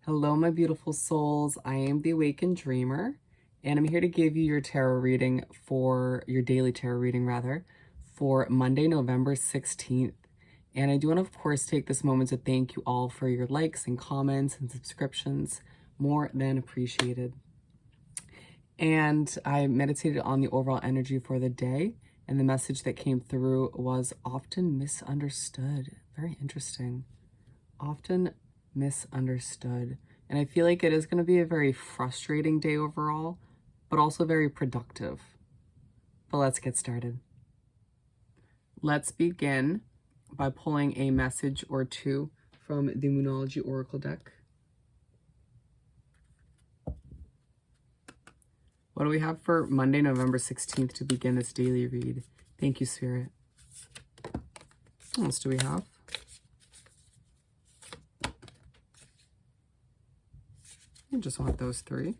Hello, my beautiful souls. I am the Awakened Dreamer, and I'm here to give you your tarot reading for your daily tarot reading, rather, for Monday, November 16th. And I do want to, of course, take this moment to thank you all for your likes and comments and subscriptions. More than appreciated. And I meditated on the overall energy for the day, and the message that came through was often misunderstood. Very interesting. Often misunderstood. And I feel like it is going to be a very frustrating day overall, but also very productive. But let's get started. Let's begin by pulling a message or two from the Moonology Oracle deck. What do we have for Monday, November 16th to begin this daily read? Thank you, Spirit. What else do we have? I just want those three.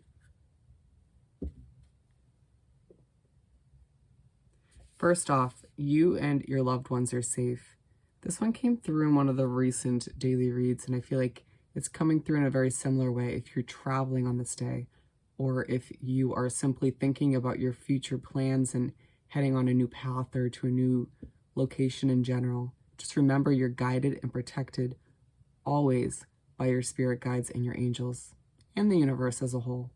First off, you and your loved ones are safe. This one came through in one of the recent daily reads, and I feel like it's coming through in a very similar way if you're traveling on this day, or if you are simply thinking about your future plans and heading on a new path or to a new location in general. Just remember you're guided and protected always by your spirit guides and your angels and the universe as a whole.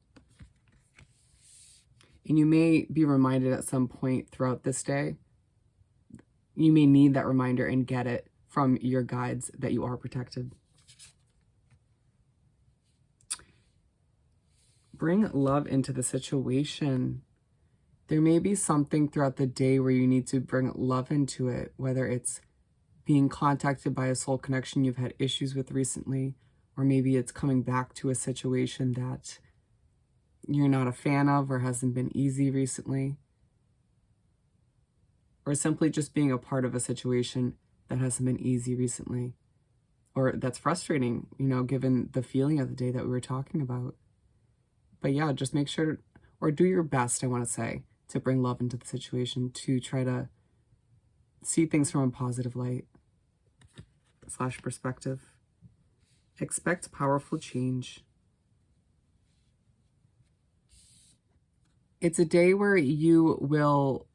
And you may be reminded at some point throughout this day, you may need that reminder and get it from your guides that you are protected. Bring love into the situation. There may be something throughout the day where you need to bring love into it, whether it's being contacted by a soul connection you've had issues with recently, or maybe it's coming back to a situation that you're not a fan of or hasn't been easy recently, or simply just being a part of a situation that hasn't been easy recently, or that's frustrating, given the feeling of the day that we were talking about. But yeah, just make sure, or do your best, I want to say, to bring love into the situation, to try to see things from a positive light / perspective. Expect powerful change. It's a day where you'll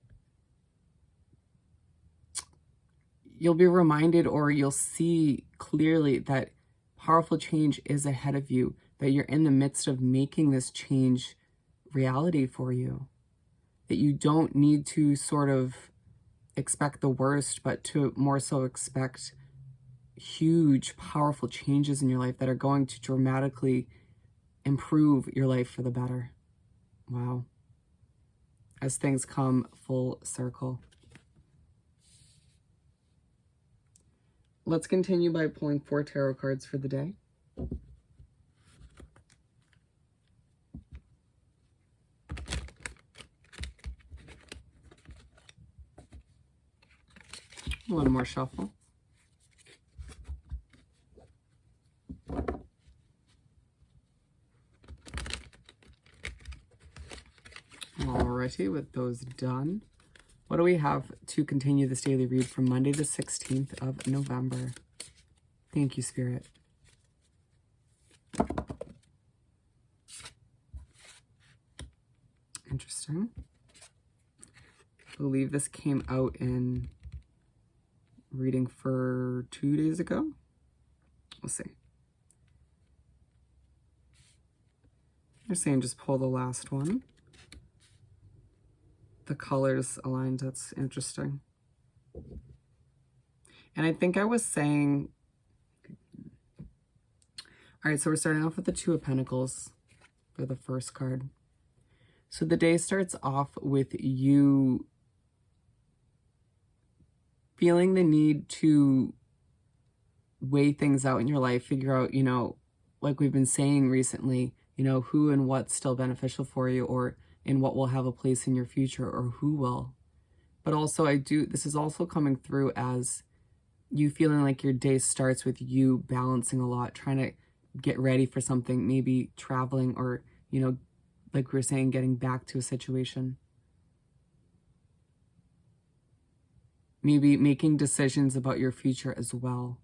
be reminded, or you'll see clearly that powerful change is ahead of you, that you're in the midst of making this change reality for you, that you don't need to sort of expect the worst, but to more so expect huge, powerful changes in your life that are going to dramatically improve your life for the better. Wow. As things come full circle. Let's continue by pulling 4 tarot cards for the day. One more shuffle. Alrighty, with those done, what do we have to continue this daily read from Monday the 16th of November? Thank you, Spirit. Interesting. I believe this came out in reading for 2 days ago. We'll see. They're saying just pull the last one. The colors aligned, that's interesting. And I think I was saying, all right, so we're starting off with the 2 of Pentacles for the first card. So the day starts off with you feeling the need to weigh things out in your life, figure out, like we've been saying recently, who and what's still beneficial for you, or in what will have a place in your future, or who will. But also this is also coming through as you feeling like your day starts with you balancing a lot, trying to get ready for something, maybe traveling, or, like we were saying, getting back to a situation. Maybe making decisions about your future as well.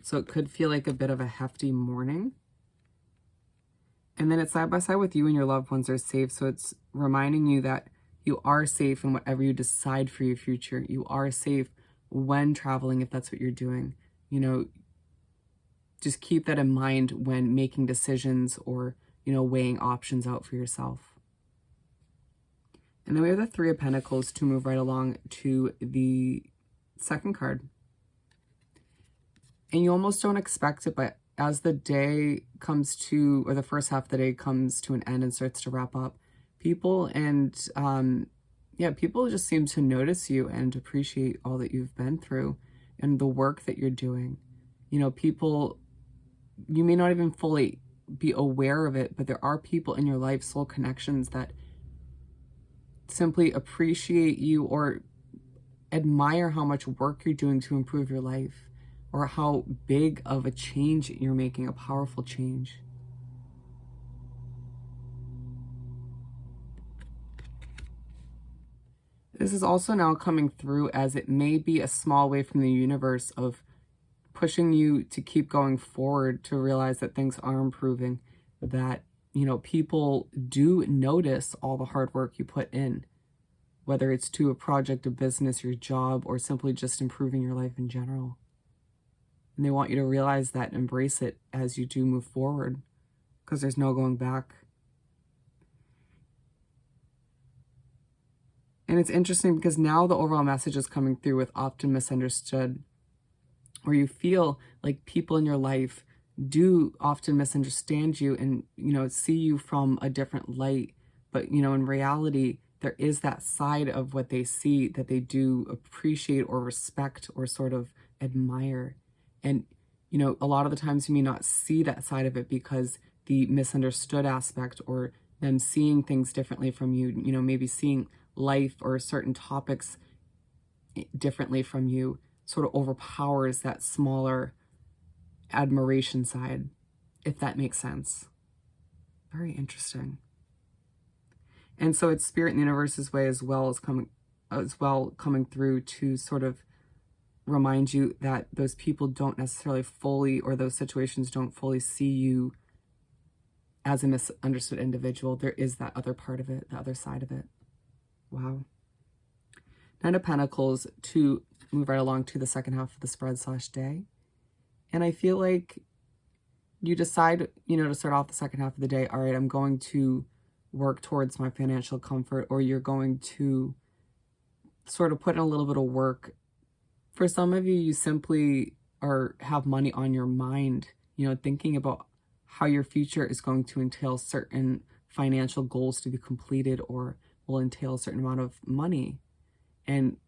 So it could feel like a bit of a hefty morning. And then it's side by side with you and your loved ones are safe. So it's reminding you that you are safe in whatever you decide for your future. You are safe when traveling, if that's what you're doing. You know, just keep that in mind when making decisions or, weighing options out for yourself. And then we have the Three of Pentacles to move right along to the second card. And you almost don't expect it, but as the day comes to, or the first half of the day comes to an end and starts to wrap up, people people just seem to notice you and appreciate all that you've been through and the work that you're doing. People, you may not even fully be aware of it, but there are people in your life, soul connections, that simply appreciate you or admire how much work you're doing to improve your life, or how big of a change you're making, a powerful change. This is also now coming through as it may be a small way from the universe of pushing you to keep going forward, to realize that things are improving, that, people do notice all the hard work you put in, whether it's to a project, a business, your job, or simply just improving your life in general. And they want you to realize that and embrace it as you do move forward, because there's no going back. And it's interesting because now the overall message is coming through with often misunderstood, where you feel like people in your life do often misunderstand you and, see you from a different light. But, in reality, there is that side of what they see that they do appreciate or respect or sort of admire. And, a lot of the times you may not see that side of it because the misunderstood aspect, or them seeing things differently from you, maybe seeing life or certain topics differently from you, sort of overpowers that smaller admiration side, if that makes sense. Very interesting. And so it's Spirit and the Universe's way as well coming through to sort of remind you that those people don't necessarily fully, or those situations don't fully see you as a misunderstood individual. There is that other part of it, the other side of it. Wow. Nine of Pentacles to move right along to the second half of the spread/day. And I feel like you decide, to start off the second half of the day, all right, I'm going to work towards my financial comfort, or you're going to sort of put in a little bit of work. For some of you, you simply have money on your mind, thinking about how your future is going to entail certain financial goals to be completed, or will entail a certain amount of money. And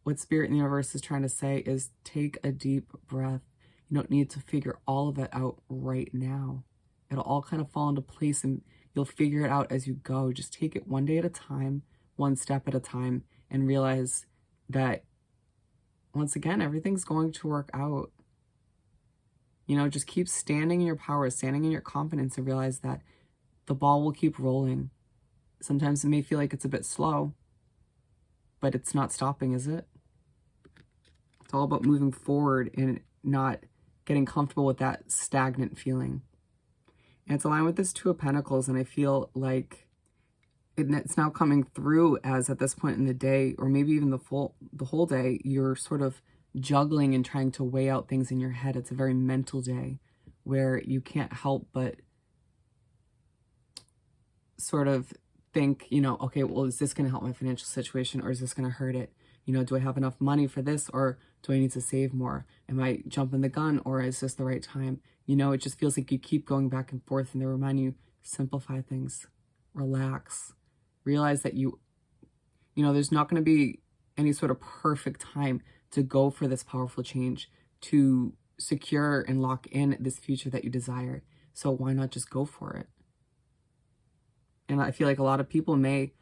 what Spirit and the Universe is trying to say is take a deep breath. You don't need to figure all of it out right now. It'll all kind of fall into place and you'll figure it out as you go. Just take it one day at a time, one step at a time, and realize that, once again, everything's going to work out. Just keep standing in your power, standing in your confidence, and realize that the ball will keep rolling. Sometimes it may feel like it's a bit slow, but it's not stopping, is it? It's all about moving forward and not getting comfortable with that stagnant feeling. And it's aligned with this Two of Pentacles, and I feel like it's now coming through as, at this point in the day, or maybe even the whole day, you're sort of juggling and trying to weigh out things in your head. It's a very mental day where you can't help but sort of think, okay, well, is this going to help my financial situation, or is this going to hurt it? Do I have enough money for this, or do I need to save more? Am I jumping the gun, or is this the right time? It just feels like you keep going back and forth, and they remind you, simplify things, relax, realize that there's not going to be any sort of perfect time to go for this powerful change, to secure and lock in this future that you desire. So why not just go for it? And I feel like a lot of people may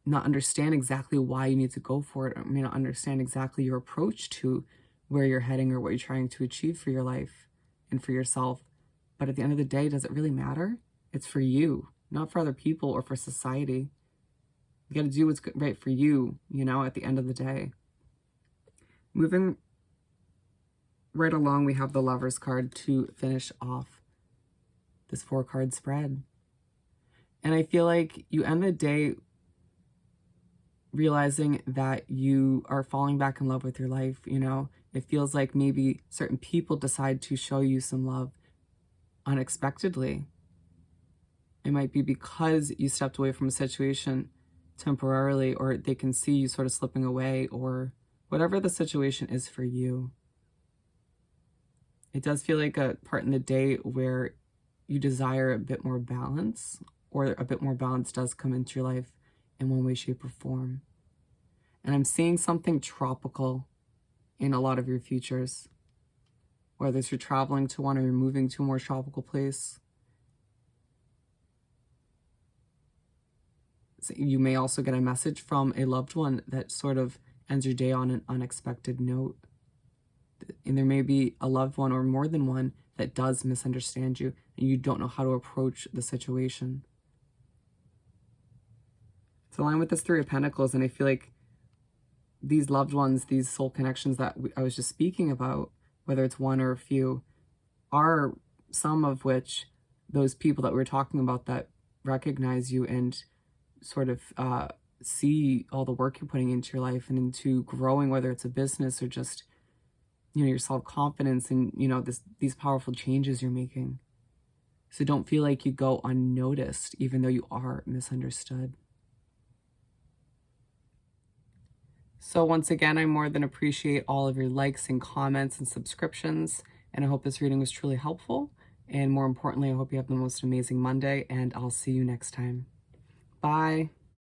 not understand exactly why you need to go for it, or may not understand exactly your approach to where you're heading or what you're trying to achieve for your life and for yourself. But at the end of the day, does it really matter? It's for you, not for other people or for society. You got to do what's right for you, at the end of the day. Moving right along, we have the Lovers card to finish off this 4-card spread. And I feel like you end the day realizing that you are falling back in love with your life, you know? It feels like maybe certain people decide to show you some love unexpectedly. It might be because you stepped away from a situation temporarily, or they can see you sort of slipping away, or whatever the situation is for you. It does feel like a part in the day where you desire a bit more balance, or a bit more balance does come into your life in one way, shape, or form. And I'm seeing something tropical in a lot of your futures, whether it's you're traveling to one or you're moving to a more tropical place. So you may also get a message from a loved one that sort of ends your day on an unexpected note. And there may be a loved one or more than one that does misunderstand you and you don't know how to approach the situation. It's aligned with this Three of Pentacles, and I feel like these loved ones, these soul connections that I was just speaking about, whether it's one or a few, are some of which those people that we're talking about that recognize you and sort of see all the work you're putting into your life and into growing, whether it's a business or just, you know, your self-confidence and, you know, these powerful changes you're making. So don't feel like you go unnoticed, even though you are misunderstood. So once again, I more than appreciate all of your likes and comments and subscriptions, and I hope this reading was truly helpful. And more importantly, I hope you have the most amazing Monday, and I'll see you next time. Bye.